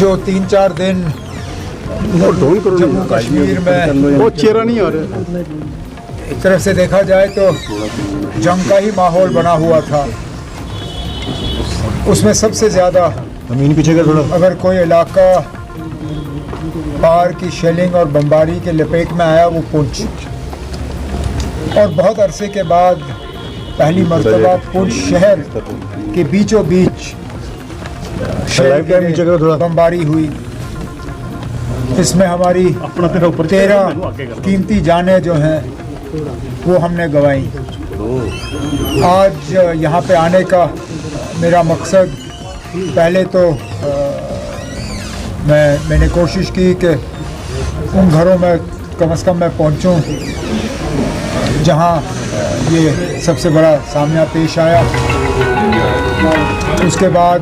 जो 3-4 दिन जम्मू कश्मीर में वो चेहरा नहीं आ रहा। एक तरफ से देखा जाए तो जंग का ही माहौल बना हुआ था। उसमें सबसे ज़्यादा जमीन पीछे का थोड़ा, अगर कोई इलाका बाहर की शेलिंग और बमबारी के लपेट में आया वो पुंछ, और बहुत अरसे के बाद पहली मर्तबा पुंछ शहर के बीचों बीच बमबारी हुई। इसमें हमारी 13 कीमती जानें जो हैं वो हमने गंवाई। आज यहाँ पे आने का मेरा मकसद, पहले तो मैंने कोशिश की कि उन घरों में कम से कम मैं पहुँचूँ जहाँ ये सबसे बड़ा सामना पेश आया। उसके बाद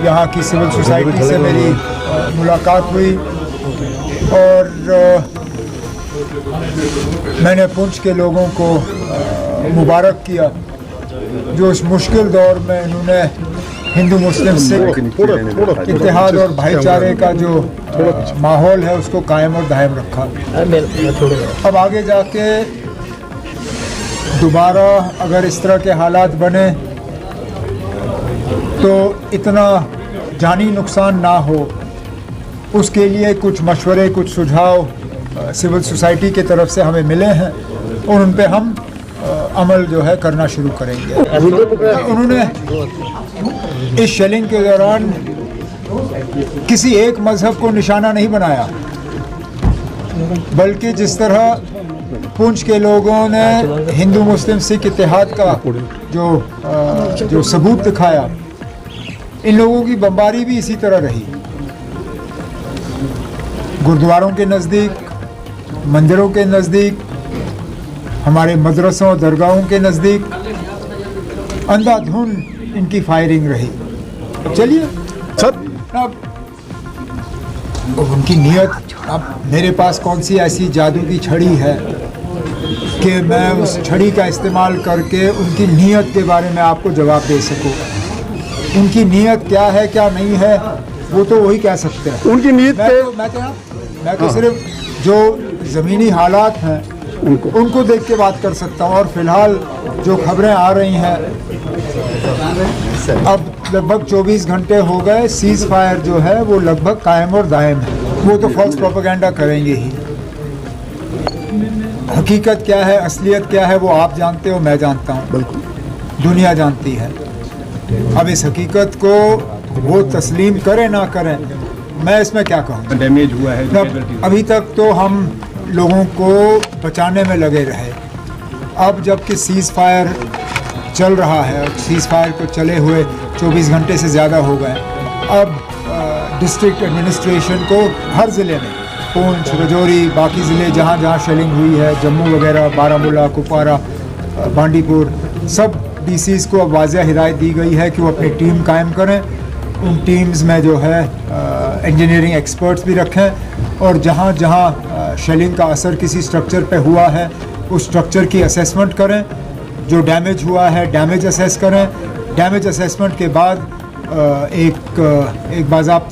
यहाँ की सिविल सोसाइटी से मेरी मुलाकात हुई और मैंने पुंछ के लोगों को मुबारक किया जो इस मुश्किल दौर में इन्होंने हिंदू मुस्लिम सिख इत्तेहाद और भाईचारे का जो माहौल है उसको कायम और दायम रखा। अब आगे जाके दोबारा अगर इस तरह के हालात बने तो इतना जानी नुकसान ना हो, उसके लिए कुछ मशवरे, कुछ सुझाव सिविल सोसाइटी की तरफ से हमें मिले हैं और उन पे हम अमल जो है करना शुरू करेंगे। उन्होंने इस शेलिंग के दौरान किसी एक मज़हब को निशाना नहीं बनाया, बल्कि जिस तरह पुंछ के लोगों ने हिंदू मुस्लिम सिख इत्तेहाद का जो सबूत दिखाया, इन लोगों की बमबारी भी इसी तरह रही। गुरुद्वारों के नज़दीक, मंदिरों के नज़दीक, हमारे मदरसों दरगाहों के नज़दीक अंधाधुंध इनकी फायरिंग रही। चलिए अब उनकी नीयत, अब मेरे पास कौन सी ऐसी जादू की छड़ी है कि मैं उस छड़ी का इस्तेमाल करके उनकी नीयत के बारे में आपको जवाब दे सकूं। उनकी नीयत क्या है क्या नहीं है वो तो वही कह सकते हैं। उनकी नीयत मैं तो सिर्फ जो ज़मीनी हालात हैं उनको देख के बात कर सकता हूँ। और फिलहाल जो खबरें आ रही हैं, अब लगभग 24 घंटे हो गए, सीज़ फायर जो है वो लगभग कायम और दायम है। वो तो फॉल्स प्रोपेगेंडा करेंगे ही। हकीकत क्या है, असलियत क्या है वो आप जानते हो, मैं जानता हूँ, बिल्कुल दुनिया जानती है। अब इस हकीकत को वो तस्लीम करें ना करें, मैं इसमें क्या कहूँ। डैमेज हुआ है अभी तक तो हम लोगों को बचाने में लगे रहे। अब जबकि सीज़ फायर चल रहा है, और सीज़ फायर को चले हुए 24 घंटे से ज़्यादा हो गए, अब डिस्ट्रिक्ट एडमिनिस्ट्रेशन को हर ज़िले में, पुंछ, राजौरी, बाकी ज़िले जहाँ जहाँ शेलिंग हुई है, जम्मू वगैरह, बारामूला, कुपवारा, बांडीपुर, सब डीसीज़ को अब वाज़ेह हिदायत दी गई है कि वो अपनी टीम कायम करें। उन टीम्स में जो है इंजीनियरिंग एक्सपर्ट्स भी रखें, और जहाँ जहाँ शेलिंग का असर किसी स्ट्रक्चर पे हुआ है उस स्ट्रक्चर की असेसमेंट करें। जो डैमेज हुआ है डैमेज असेस करें। डैमेज असेसमेंट के बाद एक बाज़ाब्ता